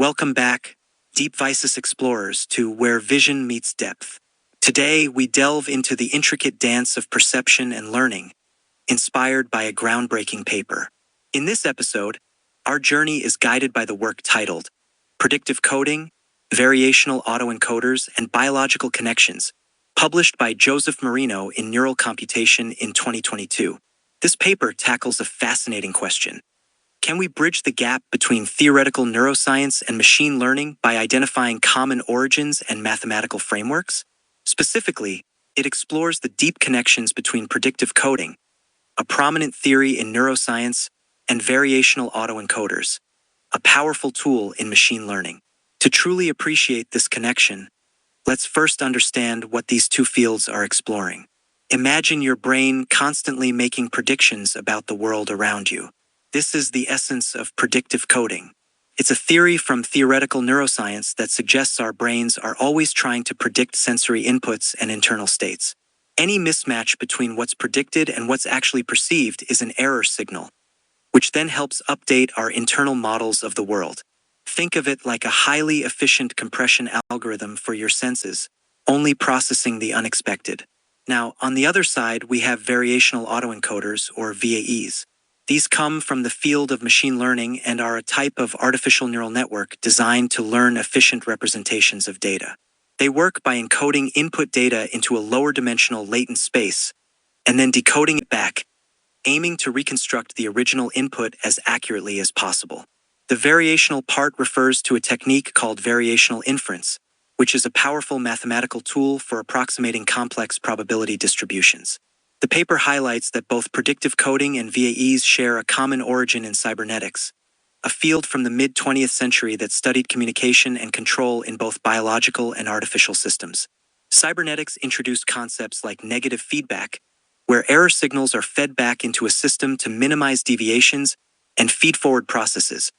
Welcome back, DeepVisus explorers, to Where Vision Meets Depth. Today, we delve into the intricate dance of perception and learning, inspired by a groundbreaking paper. In this episode, our journey is guided by the work titled Predictive Coding, Variational Autoencoders, and Biological Connections, published by Joseph Marino in Neural Computation in 2022. This paper tackles a fascinating question. Can we bridge the gap between theoretical neuroscience and machine learning by identifying common origins and mathematical frameworks? Specifically, it explores the deep connections between predictive coding, a prominent theory in neuroscience, and variational autoencoders, a powerful tool in machine learning. To truly appreciate this connection, let's first understand what these two fields are exploring. Imagine your brain constantly making predictions about the world around you. This is the essence of predictive coding. It's a theory from theoretical neuroscience that suggests our brains are always trying to predict sensory inputs and internal states. Any mismatch between what's predicted and what's actually perceived is an error signal, which then helps update our internal models of the world. Think of it like a highly efficient compression algorithm for your senses, only processing the unexpected. Now, on the other side, we have variational autoencoders, or VAEs. These come from the field of machine learning and are a type of artificial neural network designed to learn efficient representations of data. They work by encoding input data into a lower dimensional latent space, and then decoding it back, aiming to reconstruct the original input as accurately as possible. The variational part refers to a technique called variational inference, which is a powerful mathematical tool for approximating complex probability distributions. The paper highlights that both predictive coding and VAEs share a common origin in cybernetics, a field from the mid-20th century that studied communication and control in both biological and artificial systems. Cybernetics introduced concepts like negative feedback, where error signals are fed back into a system to minimize deviations, and feed-forward processes,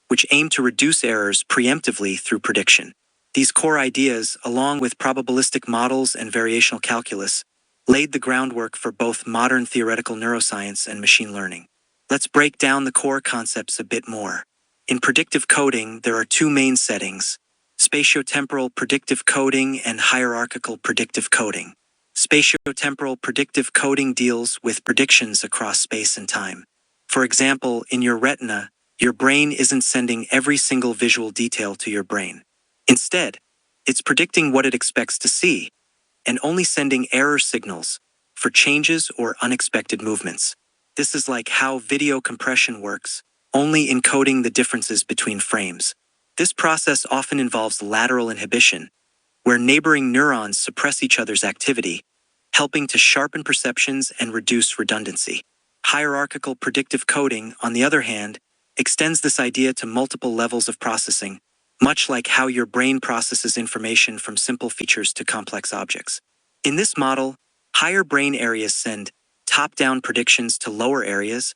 which aim to reduce errors preemptively through prediction. These core ideas, along with probabilistic models and variational calculus, laid the groundwork for both modern theoretical neuroscience and machine learning. Let's break down the core concepts a bit more. In predictive coding, there are two main settings: spatiotemporal predictive coding and hierarchical predictive coding. Spatiotemporal predictive coding deals with predictions across space and time. For example, in your retina, your brain isn't sending every single visual detail to your brain. Instead, it's predicting what it expects to see, and only sending error signals for changes or unexpected movements. This is like how video compression works, only encoding the differences between frames. This process often involves lateral inhibition, where neighboring neurons suppress each other's activity, helping to sharpen perceptions and reduce redundancy. Hierarchical predictive coding, on the other hand, extends this idea to multiple levels of processing, much like how your brain processes information from simple features to complex objects. In this model, higher brain areas send top-down predictions to lower areas,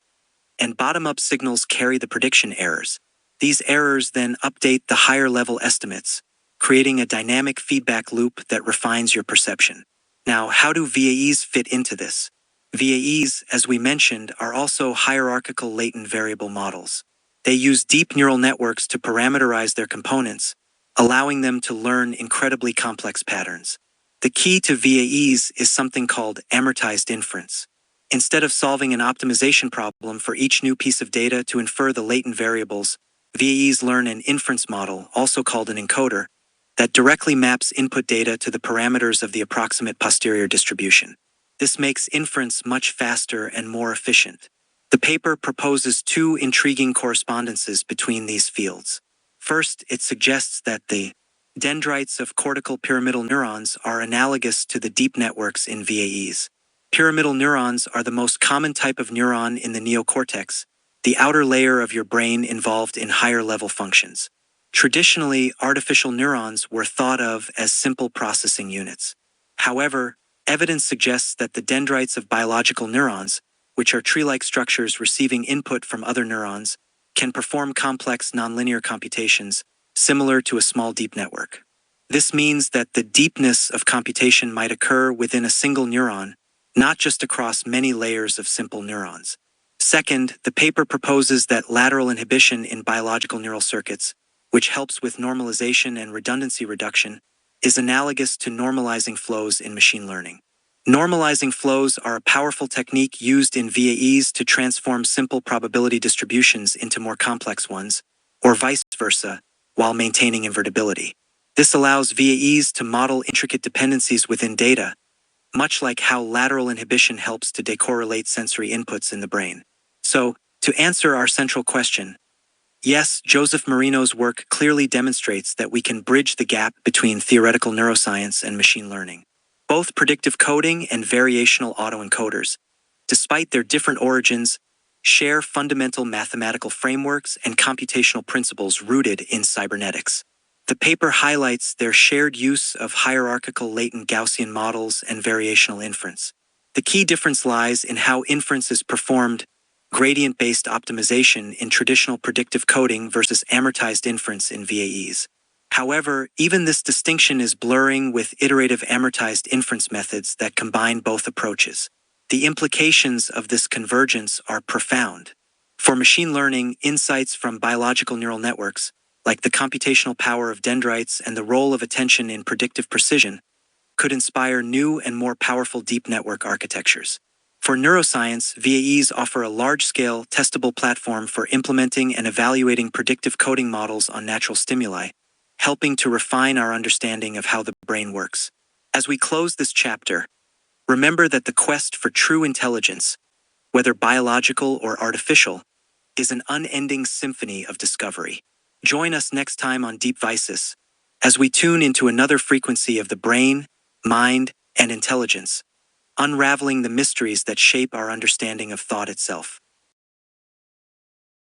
and bottom-up signals carry the prediction errors. These errors then update the higher-level estimates, creating a dynamic feedback loop that refines your perception. Now, how do VAEs fit into this? VAEs, as we mentioned, are also hierarchical latent variable models. They use deep neural networks to parameterize their components, allowing them to learn incredibly complex patterns. The key to VAEs is something called amortized inference. Instead of solving an optimization problem for each new piece of data to infer the latent variables, VAEs learn an inference model, also called an encoder, that directly maps input data to the parameters of the approximate posterior distribution. This makes inference much faster and more efficient. The paper proposes two intriguing correspondences between these fields. First, it suggests that the dendrites of cortical pyramidal neurons are analogous to the deep networks in VAEs. Pyramidal neurons are the most common type of neuron in the neocortex, the outer layer of your brain involved in higher-level functions. Traditionally, artificial neurons were thought of as simple processing units. However, evidence suggests that the dendrites of biological neurons, which are tree-like structures receiving input from other neurons, can perform complex nonlinear computations similar to a small deep network. This means that the deepness of computation might occur within a single neuron, not just across many layers of simple neurons. Second, the paper proposes that lateral inhibition in biological neural circuits, which helps with normalization and redundancy reduction, is analogous to normalizing flows in machine learning. Normalizing flows are a powerful technique used in VAEs to transform simple probability distributions into more complex ones, or vice versa, while maintaining invertibility. This allows VAEs to model intricate dependencies within data, much like how lateral inhibition helps to decorrelate sensory inputs in the brain. So, to answer our central question, yes, Joseph Marino's work clearly demonstrates that we can bridge the gap between theoretical neuroscience and machine learning. Both predictive coding and variational autoencoders, despite their different origins, share fundamental mathematical frameworks and computational principles rooted in cybernetics. The paper highlights their shared use of hierarchical latent Gaussian models and variational inference. The key difference lies in how inference is performed: gradient-based optimization in traditional predictive coding versus amortized inference in VAEs. However, even this distinction is blurring with iterative amortized inference methods that combine both approaches. The implications of this convergence are profound. For machine learning, insights from biological neural networks, like the computational power of dendrites and the role of attention in predictive precision, could inspire new and more powerful deep network architectures. For neuroscience, VAEs offer a large-scale, testable platform for implementing and evaluating predictive coding models on natural stimuli, helping to refine our understanding of how the brain works. As we close this chapter, remember that the quest for true intelligence, whether biological or artificial, is an unending symphony of discovery. Join us next time on DeepVisus, as we tune into another frequency of the brain, mind, and intelligence, unraveling the mysteries that shape our understanding of thought itself.